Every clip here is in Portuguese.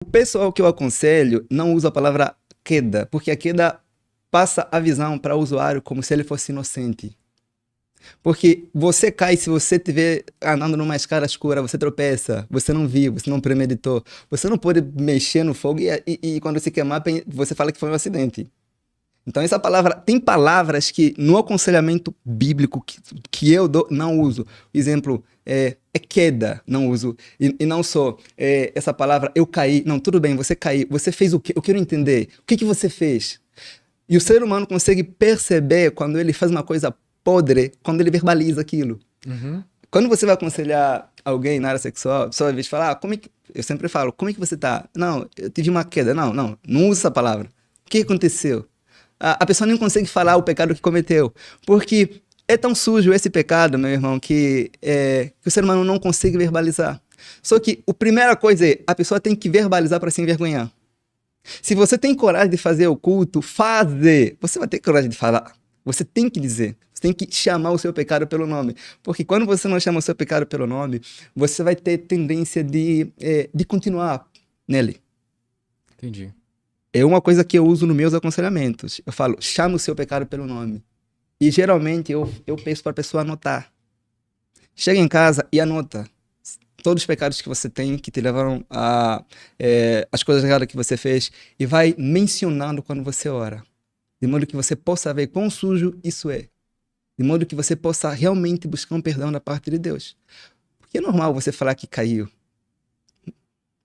O pessoal que eu aconselho não usa a palavra queda, porque a queda passa a visão para o usuário como se ele fosse inocente. Porque você cai se você estiver andando numa escada escura, você tropeça, você não viu, você não premeditou. Você não pode mexer no fogo e quando se queimar, você fala que foi um acidente. Então, essa palavra, tem palavras que no aconselhamento bíblico que eu dou, não uso. Exemplo, é queda, não uso. E não só essa palavra, eu caí. Não, tudo bem, você caiu. Você fez o quê? Eu quero entender. O que que você fez? E o ser humano consegue perceber quando ele faz uma coisa podre, quando ele verbaliza aquilo. Uhum. Quando você vai aconselhar alguém na área sexual, a pessoa vai falar, como é que... Eu sempre falo, como é que você tá? Não, eu tive uma queda. Não usa essa palavra. O que aconteceu? A pessoa nem consegue falar o pecado que cometeu. Porque é tão sujo esse pecado, meu irmão, que o ser humano não consegue verbalizar. Só que a primeira coisa é, a pessoa tem que verbalizar para se envergonhar. Se você tem coragem de fazer o culto, fazer. Você vai ter coragem de falar. Você tem que dizer. Você tem que chamar o seu pecado pelo nome. Porque quando você não chama o seu pecado pelo nome, você vai ter tendência de continuar nele. Entendi. É uma coisa que eu uso nos meus aconselhamentos. Eu falo, chama o seu pecado pelo nome. E geralmente eu peço para a pessoa anotar. Chega em casa e anota todos os pecados que você tem, que te levaram a as coisas erradas que você fez, e vai mencionando quando você ora. De modo que você possa ver quão sujo isso é. De modo que você possa realmente buscar um perdão da parte de Deus. Porque é normal você falar que caiu.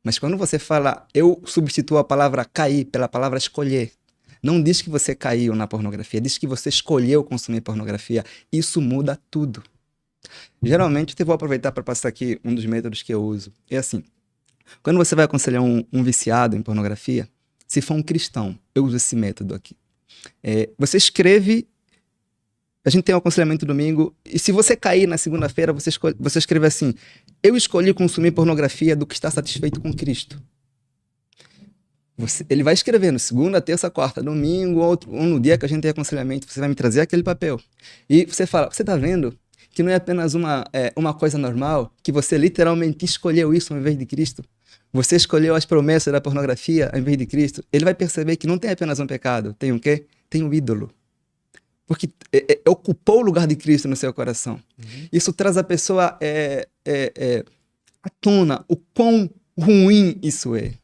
Mas quando você fala, eu substituo a palavra cair pela palavra escolher. Não diz que você caiu na pornografia, diz que você escolheu consumir pornografia. Isso muda tudo. Geralmente, eu vou aproveitar para passar aqui um dos métodos que eu uso. É assim, quando você vai aconselhar um viciado em pornografia, se for um cristão, eu uso esse método aqui. Você escreve, a gente tem um aconselhamento domingo, e se você cair na segunda-feira, você escreve assim, eu escolhi consumir pornografia do que está satisfeito com Cristo. Ele vai escrevendo segunda, terça, quarta, domingo, ou no dia que a gente tem aconselhamento, você vai me trazer aquele papel. E você fala, você está vendo que não é apenas uma coisa normal, que você literalmente escolheu isso ao invés de Cristo? Você escolheu as promessas da pornografia ao invés de Cristo? Ele vai perceber que não tem apenas um pecado, tem o quê? Tem um ídolo. Porque ocupou o lugar de Cristo no seu coração. Uhum. Isso traz a pessoa à tona o quão ruim isso é.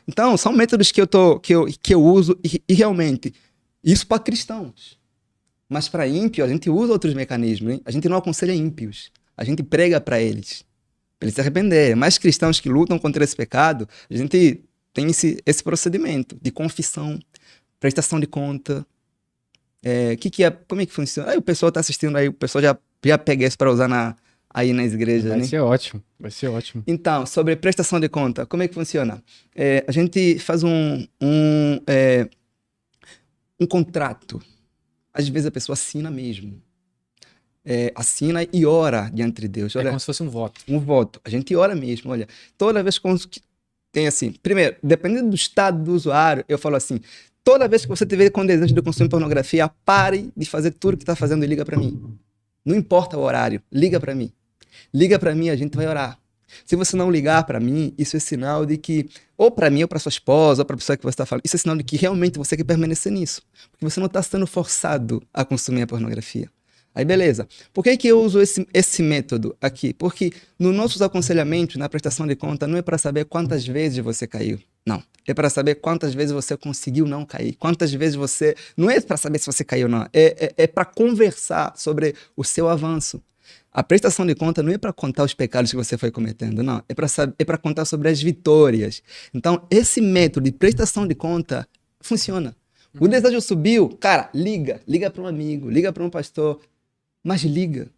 Então, são métodos que eu uso e realmente, isso para cristãos. Mas para ímpios, a gente usa outros mecanismos. Hein? A gente não aconselha ímpios. A gente prega para eles se arrependerem. Mas cristãos que lutam contra esse pecado, a gente tem esse procedimento de confissão, prestação de conta. Como é que funciona? Aí o pessoal está assistindo, aí o pessoal já pega isso para usar aí nas igrejas. Vai Né? ser ótimo, vai ser ótimo. Então, sobre prestação de conta, como é que funciona? A gente faz um contrato. Às vezes a pessoa assina mesmo. Assina e ora diante de Deus. É Olha, como se fosse um voto. um voto. A gente ora mesmo. Olha, toda vez que tem assim. Primeiro, dependendo do estado do usuário, eu falo assim: toda vez que você tiver com desejo de consumir pornografia, pare de fazer tudo que está fazendo e liga para mim. Não importa o horário, liga para mim. Liga para mim, a gente vai orar. Se você não ligar para mim, isso é sinal de que, ou para mim, ou para sua esposa, ou para a pessoa que você está falando, isso é sinal de que realmente você quer permanecer nisso. Porque você não está sendo forçado a consumir a pornografia. Aí, beleza. Por que eu uso esse método aqui? Porque nos nossos aconselhamentos, na prestação de conta, não é para saber quantas vezes você caiu. Não. É para saber quantas vezes você conseguiu não cair. Quantas vezes você... Não é para saber se você caiu ou não. É para conversar sobre o seu avanço. A prestação de conta não é para contar os pecados que você foi cometendo, não. É para contar sobre as vitórias. Então, esse método de prestação de conta funciona. O desejo subiu, cara, liga. Liga para um amigo, liga para um pastor. Mas liga.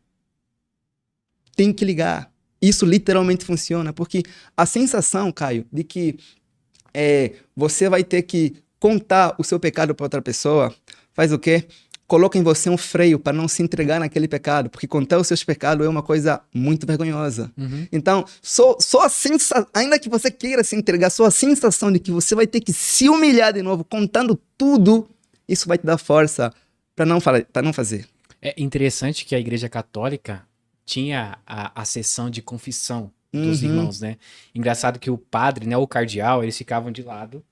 Tem que ligar. Isso literalmente funciona, porque a sensação, Caio, de que você vai ter que contar o seu pecado para outra pessoa, faz o quê? Coloca em você um freio para não se entregar naquele pecado, porque contar os seus pecados é uma coisa muito vergonhosa. Uhum. Então, só a sensação, ainda que você queira se entregar, só a sensação de que você vai ter que se humilhar de novo, contando tudo, isso vai te dar força para não fazer. É interessante que a Igreja Católica tinha a sessão de confissão. dos Uhum. irmãos, né? Engraçado que o padre, né, o cardeal, eles ficavam de lado,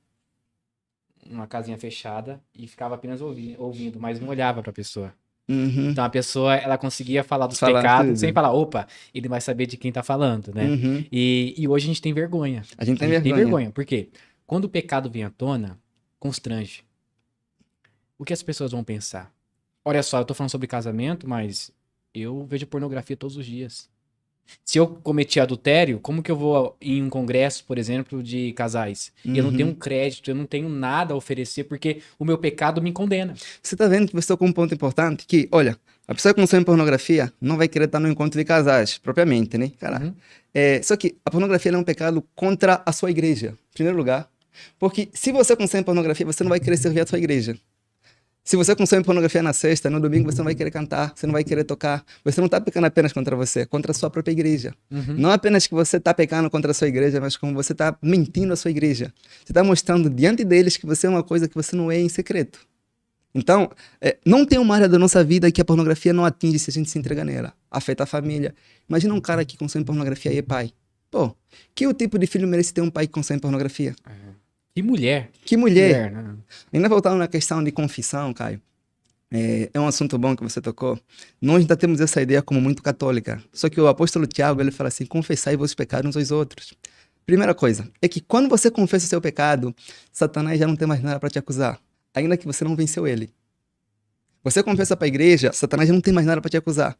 numa casinha fechada, e ficava apenas ouvindo, mas não olhava pra pessoa. Uhum. Então a pessoa, ela conseguia falar dos Falar pecados sem tudo. falar, opa, ele vai saber de quem tá falando, né? Uhum. E hoje a gente tem vergonha. A gente A tem gente tem vergonha. vergonha. Por quê? Quando o pecado vem à tona, constrange. O que as pessoas vão pensar? Olha só, eu tô falando sobre casamento, mas eu vejo pornografia todos os dias. Se eu cometi adultério, como que eu vou em um congresso, por exemplo, de casais? E eu não tenho um Uhum. crédito, eu não tenho nada a oferecer, porque o meu pecado me condena. Você tá vendo que você tocou um ponto importante? Que, olha, a pessoa que consome pornografia não vai querer estar no encontro de casais, propriamente, né? Cara, Uhum. só que a pornografia ela é um pecado contra a sua igreja, em primeiro lugar. Porque se você consome pornografia, você não vai querer servir a sua igreja. Se você consome pornografia na sexta, no domingo você não vai querer cantar, você não vai querer tocar. Você não está pecando apenas contra você, contra a sua própria igreja. Uhum. Não apenas que você está pecando contra a sua igreja, mas como você está mentindo à sua igreja. Você está mostrando diante deles que você é uma coisa que você não é em secreto. Então, não tem uma área da nossa vida que a pornografia não atinge se a gente se entrega nela. Afeta a família. Imagina um cara que consome pornografia e é pai. Pô, que o tipo de filho merece ter um pai que consome pornografia? Que mulher. Que mulher! Né? Ainda voltando na questão de confissão, Caio, é um assunto bom que você tocou. Nós ainda temos essa ideia como muito católica. Só que o apóstolo Tiago, ele fala assim, confessai vossos pecados uns aos outros. Primeira coisa, é que quando você confessa o seu pecado, Satanás já não tem mais nada para te acusar, ainda que você não venceu ele. Você confessa para a igreja, Satanás já não tem mais nada para te acusar.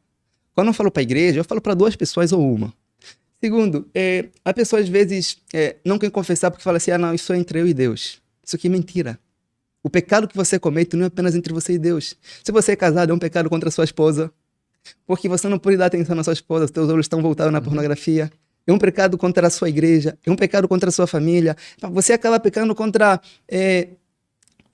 Quando eu falo para a igreja, eu falo para duas pessoas ou uma. Segundo, a pessoa às vezes não quer confessar porque fala assim, ah não, isso é entre eu e Deus. Isso aqui é mentira. O pecado que você comete não é apenas entre você e Deus. Se você é casado, é um pecado contra a sua esposa, porque você não pode dar atenção na sua esposa, os teus olhos estão voltados na pornografia. É um pecado contra a sua igreja, é um pecado contra a sua família. Você acaba pecando contra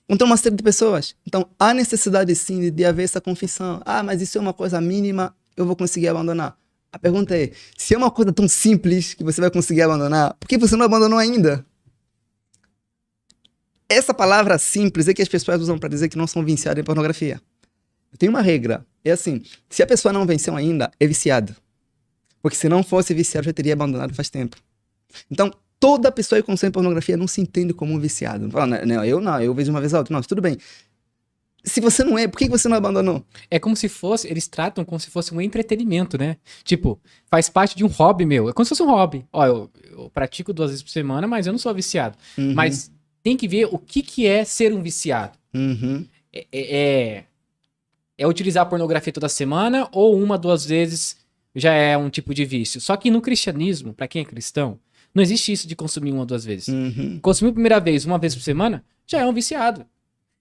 uma série de pessoas. Então, há necessidade sim de haver essa confissão. Ah, mas isso é uma coisa mínima, eu vou conseguir abandonar. A pergunta é, se é uma coisa tão simples que você vai conseguir abandonar, por que você não abandonou ainda? Essa palavra simples é que as pessoas usam para dizer que não são viciadas em pornografia. Tem uma regra, é assim, se a pessoa não venceu ainda, é viciado. Porque se não fosse viciado, já teria abandonado faz tempo. Então, toda pessoa que consome pornografia não se entende como um viciado. Fala, não, eu vejo uma vez a outra. Não, tudo bem. Se você não é, por que você não abandonou? É como se fosse, eles tratam como se fosse um entretenimento, né? Tipo, faz parte de um hobby meu. É como se fosse um hobby. Ó, eu pratico 2 vezes por semana, mas eu não sou viciado. Uhum. Mas tem que ver o que é ser um viciado. Uhum. É utilizar a pornografia toda semana ou 1, 2 vezes já é um tipo de vício. Só que no cristianismo, pra quem é cristão, não existe isso de consumir 1 ou 2 vezes. Uhum. Consumir a primeira vez, 1 vez por semana, já é um viciado.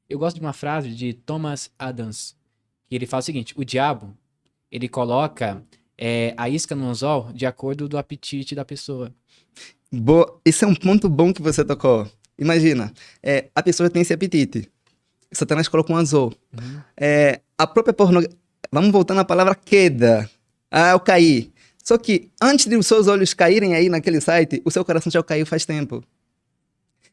Eu gosto de uma frase de Thomas Adams, que ele fala o seguinte, o diabo, ele coloca a isca no anzol de acordo do apetite da pessoa. Esse é um ponto bom que você tocou. Imagina, a pessoa tem esse apetite. Satanás coloca um anzol. Uhum. A própria pornografia... Vamos voltar na palavra queda. Eu caí. Só que antes de os seus olhos caírem aí naquele site, o seu coração já caiu faz tempo.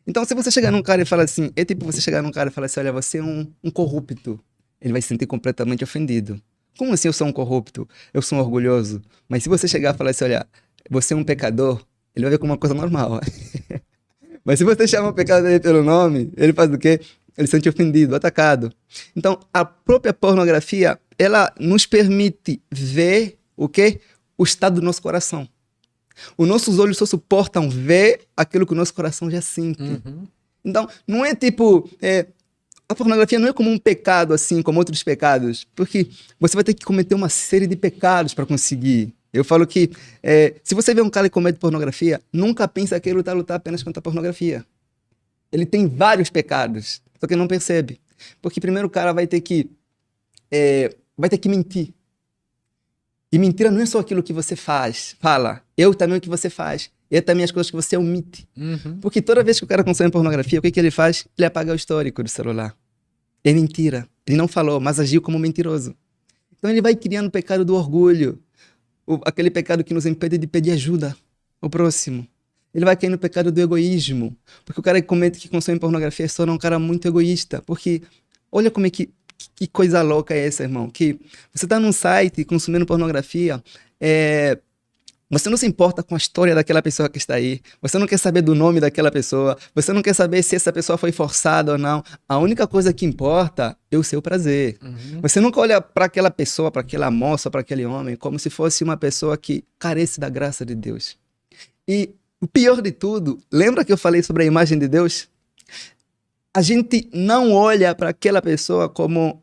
Então, se você chegar num cara e falar assim, é tipo você chegar num cara e falar assim, olha, você é um corrupto. Ele vai se sentir completamente ofendido. Como assim eu sou um corrupto? Eu sou um orgulhoso. Mas se você chegar e falar assim, olha, você é um pecador, ele vai ver como uma coisa normal. Mas se você chama o pecado dele pelo nome, ele faz o quê? Ele se sente ofendido, atacado. Então, a própria pornografia, ela nos permite ver o quê? O estado do nosso coração. Os nossos olhos só suportam ver aquilo que o nosso coração já sente. Uhum. Então, não é tipo... a pornografia não é como um pecado, assim, como outros pecados. Porque você vai ter que cometer uma série de pecados para conseguir. Eu falo que, se você vê um cara que comete pornografia, nunca pensa que ele está lutar apenas contra a pornografia. Ele tem vários pecados, só que não percebe. Porque primeiro o cara vai ter que mentir. E mentira não é só aquilo que você fala. Eu também o que você faz. E também as coisas que você omite. Uhum. Porque toda vez que o cara consome pornografia, o que ele faz? Ele apaga o histórico do celular. É mentira. Ele não falou, mas agiu como mentiroso. Então ele vai criando o pecado do orgulho. Aquele pecado que nos impede de pedir ajuda ao próximo. Ele vai cair no pecado do egoísmo. Porque o cara que consome pornografia se torna um cara muito egoísta. Porque olha como é que coisa louca é essa, irmão. Que você está num site consumindo pornografia, Você não se importa com a história daquela pessoa que está aí. Você não quer saber do nome daquela pessoa. Você não quer saber se essa pessoa foi forçada ou não. A única coisa que importa é o seu prazer. Uhum. Você nunca olha para aquela pessoa, para aquela moça, para aquele homem, como se fosse uma pessoa que carece da graça de Deus. E o pior de tudo, lembra que eu falei sobre a imagem de Deus? A gente não olha para aquela pessoa como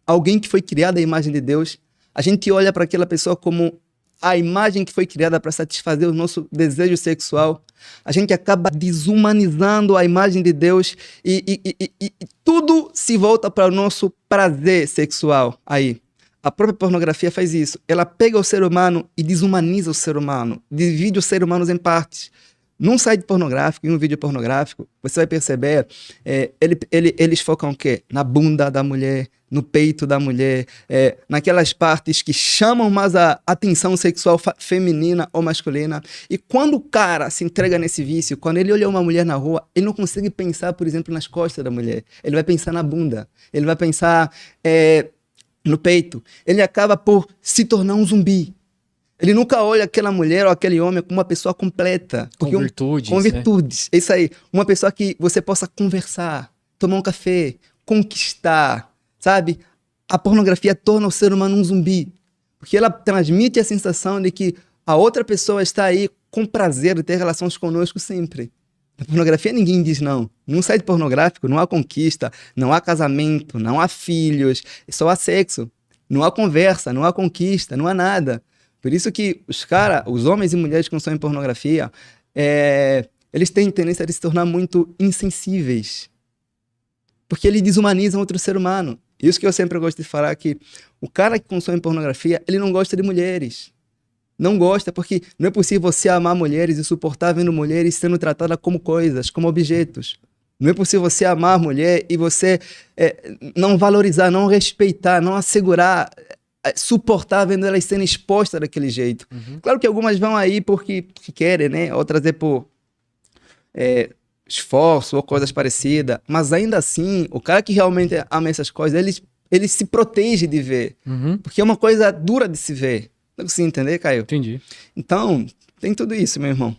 alguém que foi criado à imagem de Deus. A gente olha para aquela pessoa como a imagem que foi criada para satisfazer o nosso desejo sexual. A gente acaba desumanizando a imagem de Deus e tudo se volta para o nosso prazer sexual. Aí, a própria pornografia faz isso. Ela pega o ser humano e desumaniza o ser humano, divide os seres humanos em partes. Num site pornográfico, em um vídeo pornográfico, você vai perceber, eles focam o quê? Na bunda da mulher, no peito da mulher, naquelas partes que chamam mais a atenção sexual feminina ou masculina. E quando o cara se entrega nesse vício, quando ele olha uma mulher na rua, ele não consegue pensar, por exemplo, nas costas da mulher. Ele vai pensar na bunda, ele vai pensar no peito. Ele acaba por se tornar um zumbi. Ele nunca olha aquela mulher ou aquele homem como uma pessoa completa. Com virtudes. Com virtudes. É isso aí. Uma pessoa que você possa conversar, tomar um café, conquistar, sabe? A pornografia torna o ser humano um zumbi. Porque ela transmite a sensação de que a outra pessoa está aí com prazer de ter relações conosco sempre. Na pornografia ninguém diz não. Num site pornográfico não há conquista, não há casamento, não há filhos, só há sexo. Não há conversa, não há conquista, não há nada. Por isso que os homens e mulheres que consomem pornografia, eles têm tendência de se tornar muito insensíveis. Porque eles desumanizam outro ser humano. Isso que eu sempre gosto de falar, que o cara que consome pornografia, ele não gosta de mulheres. Não gosta, porque não é possível você amar mulheres e suportar vendo mulheres sendo tratadas como coisas, como objetos. Não é possível você amar a mulher e você não valorizar, não respeitar, não assegurar, suportar vendo elas sendo expostas daquele jeito. Uhum. Claro que algumas vão aí porque querem, né? Outras por esforço ou coisas parecidas. Mas ainda assim, o cara que realmente ama essas coisas, ele se protege de ver. Uhum. Porque é uma coisa dura de se ver. Não consigo entender, Caio? Entendi. Então, tem tudo isso, meu irmão.